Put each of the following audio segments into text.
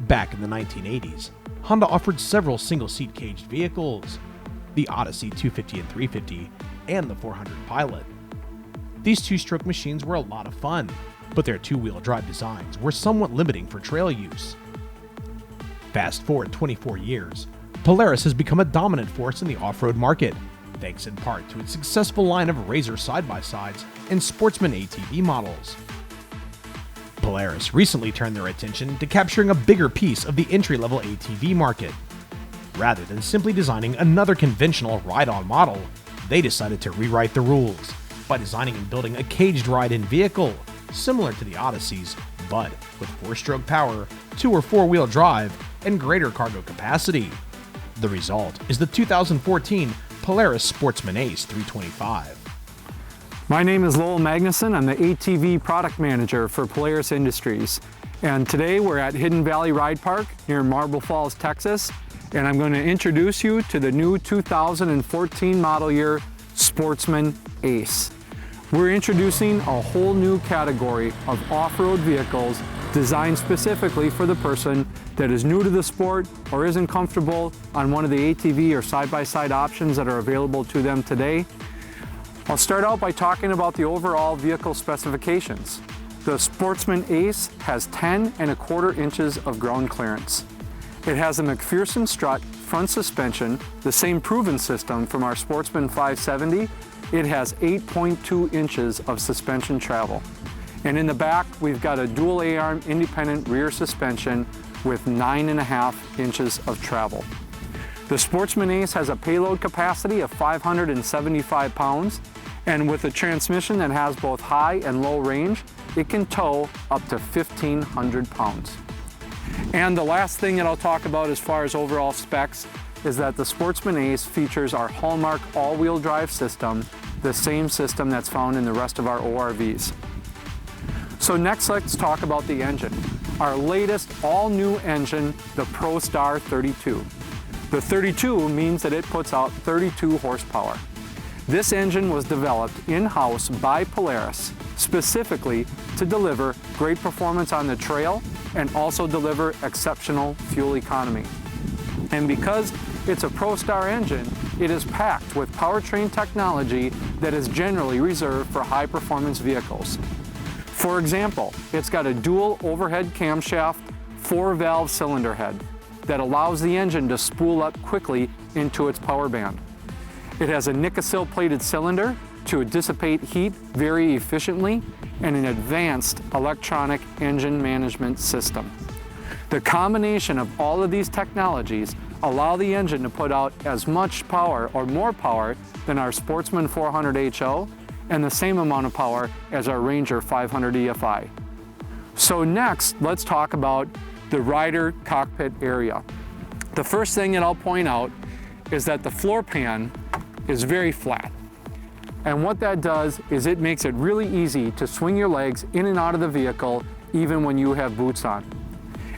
Back in the 1980s, Honda offered several single-seat caged vehicles, the Odyssey 250 and 350, and the 400 Pilot. These two-stroke machines were a lot of fun, but their two-wheel drive designs were somewhat limiting for trail use. Fast forward 24 years, Polaris has become a dominant force in the off-road market, thanks in part to its successful line of RZR side-by-sides and Sportsman ATV models. Polaris recently turned their attention to capturing a bigger piece of the entry-level ATV market. Rather than simply designing another conventional ride-on model, they decided to rewrite the rules by designing and building a caged ride-in vehicle, similar to the Odysseys, but with 4-stroke power, 2- or 4-wheel drive, and greater cargo capacity. The result is the 2014 Polaris Sportsman Ace 325. My name is Lowell Magnuson. I'm the ATV product manager for Polaris Industries. And today we're at Hidden Valley Ride Park near Marble Falls, Texas. And I'm going to introduce you to the new 2014 model year Sportsman Ace. We're introducing a whole new category of off-road vehicles designed specifically for the person that is new to the sport or isn't comfortable on one of the ATV or side-by-side options that are available to them today. I'll start out by talking about the overall vehicle specifications. The Sportsman Ace has 10¼ inches of ground clearance. It has a McPherson strut front suspension, the same proven system from our Sportsman 570. It has 8.2 inches of suspension travel. And in the back, we've got a dual A-arm independent rear suspension with 9.5 inches of travel. The Sportsman Ace has a payload capacity of 575 pounds, and with a transmission that has both high and low range, it can tow up to 1,500 pounds. And the last thing that I'll talk about as far as overall specs is that the Sportsman Ace features our hallmark all-wheel drive system, the same system that's found in the rest of our ORVs. So next, let's talk about the engine. Our latest all-new engine, the ProStar 32. The 32 means that it puts out 32 horsepower. This engine was developed in-house by Polaris, specifically to deliver great performance on the trail and also deliver exceptional fuel economy. And because it's a ProStar engine, it is packed with powertrain technology that is generally reserved for high-performance vehicles. For example, it's got a dual overhead camshaft, 4-valve cylinder head that allows the engine to spool up quickly into its power band. It has a Nikasil plated cylinder to dissipate heat very efficiently and an advanced electronic engine management system. The combination of all of these technologies allow the engine to put out as much power or more power than our Sportsman 400 HO and the same amount of power as our Ranger 500 EFI. So next, let's talk about the rider cockpit area. The first thing that I'll point out is that the floor pan is very flat. And what that does is it makes it really easy to swing your legs in and out of the vehicle even when you have boots on.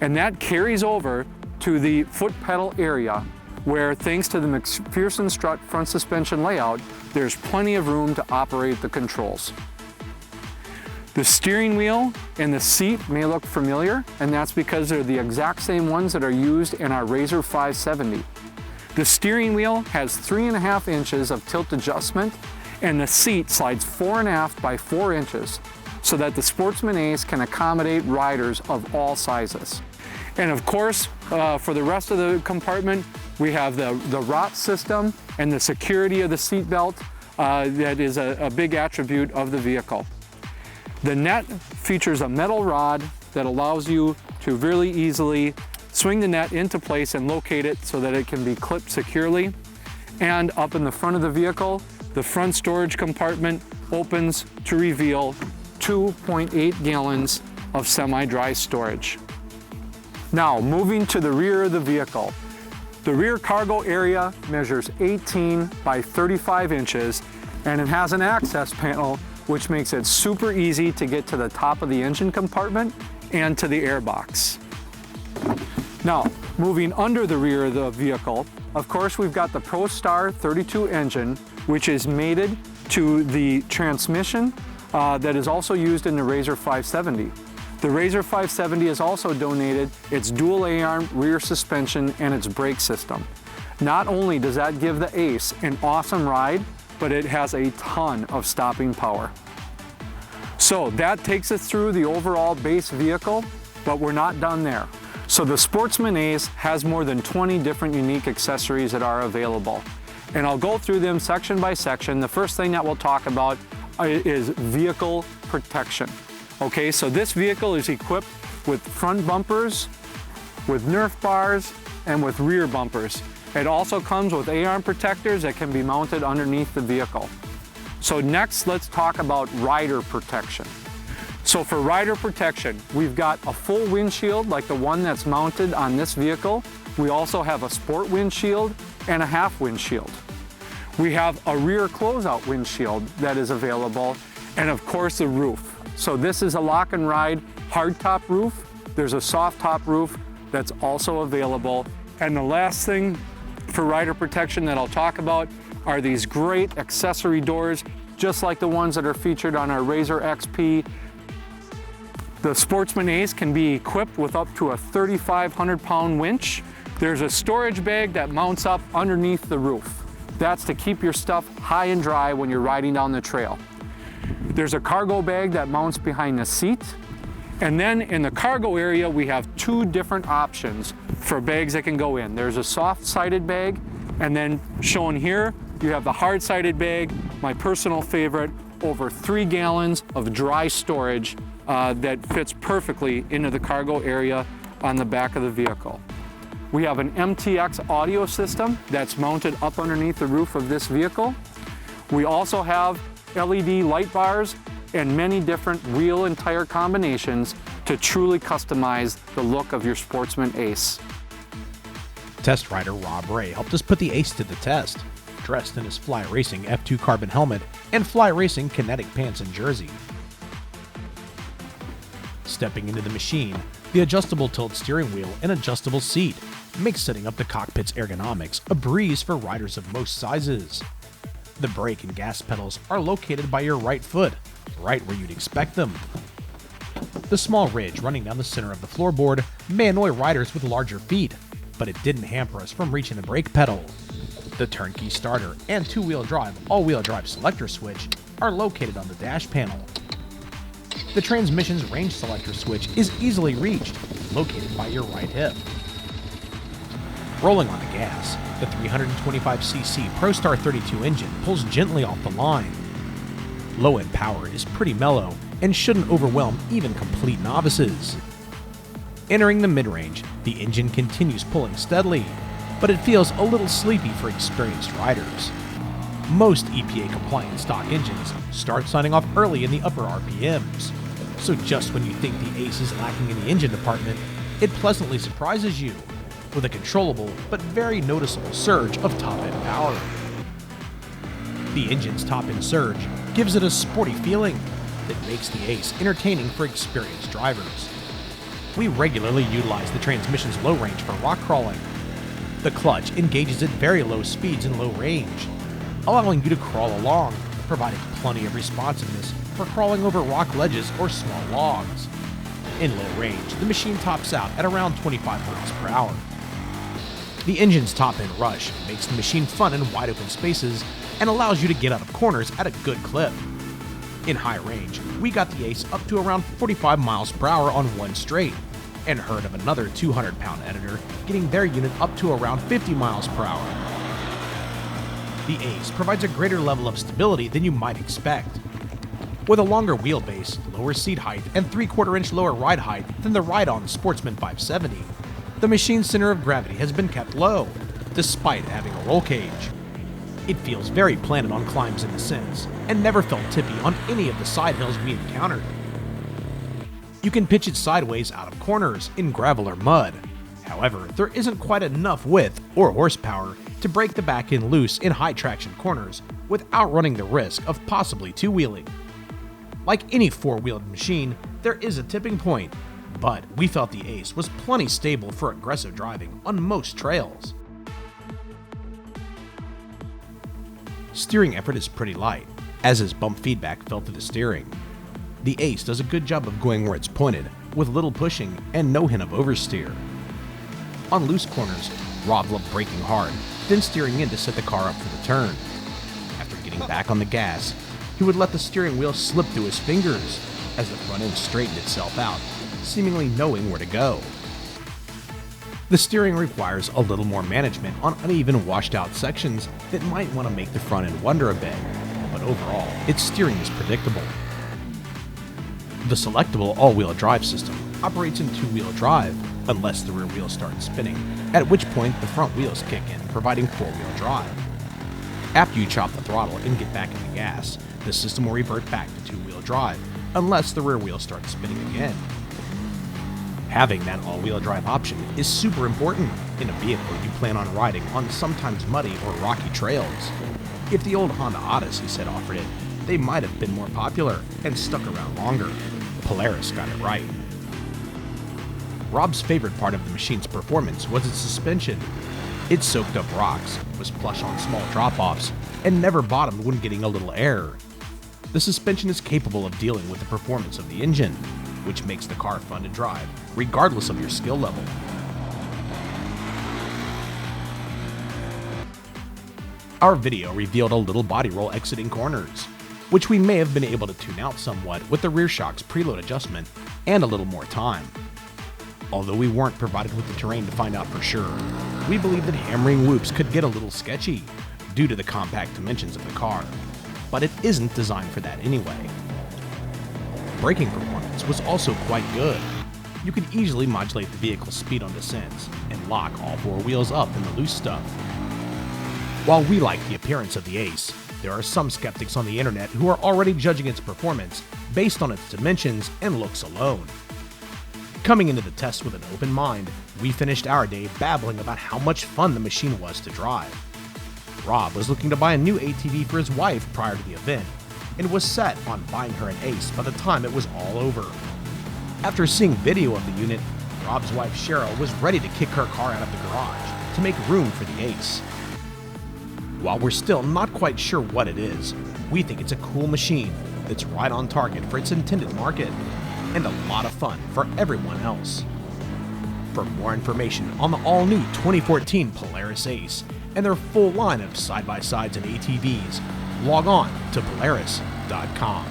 And that carries over to the foot pedal area where, thanks to the McPherson strut front suspension layout, there's plenty of room to operate the controls. The steering wheel and the seat may look familiar, and that's because they're the exact same ones that are used in our RZR 570. The steering wheel has 3.5 inches of tilt adjustment, and the seat slides 4.5 by 4 inches so that the Sportsman Ace can accommodate riders of all sizes. And of course, for the rest of the compartment, we have the ROT system and the security of the seat belt that is a big attribute of the vehicle. The net features a metal rod that allows you to really easily swing the net into place and locate it so that it can be clipped securely. And up in the front of the vehicle, the front storage compartment opens to reveal 2.8 gallons of semi-dry storage. Now, moving to the rear of the vehicle. The rear cargo area measures 18 by 35 inches, and it has an access panel which makes it super easy to get to the top of the engine compartment and to the airbox. Now, moving under the rear of the vehicle, of course, we've got the ProStar 32 engine, which is mated to the transmission that is also used in the RZR 570. The RZR 570 has also donated its dual A-arm rear suspension and its brake system. Not only does that give the Ace an awesome ride, but it has a ton of stopping power. So that takes us through the overall base vehicle, but we're not done there. So the Sportsman Ace has more than 20 different unique accessories that are available. And I'll go through them section by section. The first thing that we'll talk about is vehicle protection. Okay, so this vehicle is equipped with front bumpers, with Nerf bars, and with rear bumpers. It also comes with A-arm protectors that can be mounted underneath the vehicle. So next, let's talk about rider protection. So for rider protection, we've got a full windshield like the one that's mounted on this vehicle. We also have a sport windshield and a half windshield. We have a rear closeout windshield that is available, and of course the roof. So this is a lock and ride hardtop roof. There's a soft top roof that's also available. And the last thing for rider protection that I'll talk about are these great accessory doors, just like the ones that are featured on our RZR XP. The Sportsman Ace can be equipped with up to a 3,500 pound winch. There's a storage bag that mounts up underneath the roof. That's to keep your stuff high and dry when you're riding down the trail. There's a cargo bag that mounts behind the seat. And then in the cargo area, we have two different options for bags that can go in. There's a soft-sided bag, and then shown here, you have the hard-sided bag, my personal favorite, over 3 gallons of dry storage that fits perfectly into the cargo area on the back of the vehicle. We have an MTX audio system that's mounted up underneath the roof of this vehicle. We also have LED light bars and many different wheel and tire combinations to truly customize the look of your Sportsman Ace. Test rider Rob Ray helped us put the Ace to the test, dressed in his Fly Racing F2 carbon helmet and Fly Racing kinetic pants and jersey. Stepping into the machine, the adjustable tilt steering wheel and adjustable seat makes setting up the cockpit's ergonomics a breeze for riders of most sizes. The brake and gas pedals are located by your right foot, right where you'd expect them. The small ridge running down the center of the floorboard may annoy riders with larger feet, but it didn't hamper us from reaching the brake pedal. The turnkey starter and two-wheel drive all-wheel drive selector switch are located on the dash panel. The transmission's range selector switch is easily reached, located by your right hip. Rolling on the gas, the 325cc ProStar 32 engine pulls gently off the line. Low-end power is pretty mellow and shouldn't overwhelm even complete novices. Entering the mid-range, the engine continues pulling steadily, but it feels a little sleepy for experienced riders. Most EPA-compliant stock engines start signing off early in the upper RPMs, so just when you think the Ace is lacking in the engine department, it pleasantly surprises you with a controllable but very noticeable surge of top-end power. The engine's top-end surge gives it a sporty feeling that makes the Ace entertaining for experienced drivers. We regularly utilize the transmission's low range for rock crawling. The clutch engages at very low speeds and low range, allowing you to crawl along, providing plenty of responsiveness for crawling over rock ledges or small logs. In low range, the machine tops out at around 25 miles per hour. The engine's top-end rush makes the machine fun in wide open spaces and allows you to get out of corners at a good clip. In high range, we got the Ace up to around 45 miles per hour on one straight, and heard of another 200-pound editor getting their unit up to around 50 miles per hour. The Ace provides a greater level of stability than you might expect. With a longer wheelbase, lower seat height, and 3/4 inch lower ride height than the ride-on Sportsman 570, the machine's center of gravity has been kept low, despite having a roll cage. It feels very planted on climbs and descents, and never felt tippy on any of the side hills we encountered. You can pitch it sideways out of corners in gravel or mud. However, there isn't quite enough width or horsepower to break the back end loose in high traction corners without running the risk of possibly two-wheeling. Like any four-wheeled machine, there is a tipping point, but we felt the Ace was plenty stable for aggressive driving on most trails. Steering effort is pretty light, as is bump feedback felt through the steering. The Ace does a good job of going where it's pointed, with little pushing and no hint of oversteer. On loose corners, Rob loved braking hard, then steering in to set the car up for the turn. After getting back on the gas, he would let the steering wheel slip through his fingers as the front end straightened itself out, seemingly knowing where to go. The steering requires a little more management on uneven, washed-out sections that might want to make the front end wonder a bit, but overall, its steering is predictable. The selectable all-wheel drive system operates in two-wheel drive unless the rear wheels start spinning, at which point the front wheels kick in, providing four-wheel drive. After you chop the throttle and get back in the gas, the system will revert back to two-wheel drive unless the rear wheels start spinning again. Having that all-wheel drive option is super important in a vehicle you plan on riding on sometimes muddy or rocky trails. If the old Honda Odyssey set offered it, they might have been more popular and stuck around longer. Polaris got it right. Rob's favorite part of the machine's performance was its suspension. It soaked up rocks, was plush on small drop-offs, and never bottomed when getting a little air. The suspension is capable of dealing with the performance of the engine, which makes the car fun to drive, regardless of your skill level. Our video revealed a little body roll exiting corners, which we may have been able to tune out somewhat with the rear shock's preload adjustment and a little more time. Although we weren't provided with the terrain to find out for sure, we believe that hammering whoops could get a little sketchy due to the compact dimensions of the car, but it isn't designed for that anyway. Braking performance was also quite good. You could easily modulate the vehicle's speed on descents and lock all four wheels up in the loose stuff. While we like the appearance of the Ace, there are some skeptics on the internet who are already judging its performance based on its dimensions and looks alone. Coming into the test with an open mind, we finished our day babbling about how much fun the machine was to drive. Rob was looking to buy a new ATV for his wife prior to the event, and was set on buying her an Ace by the time it was all over. After seeing video of the unit, Rob's wife Cheryl was ready to kick her car out of the garage to make room for the Ace. While we're still not quite sure what it is, we think it's a cool machine that's right on target for its intended market, and a lot of fun for everyone else. For more information on the all-new 2014 Polaris Ace and their full line of side-by-sides and ATVs, log on to Polaris.com.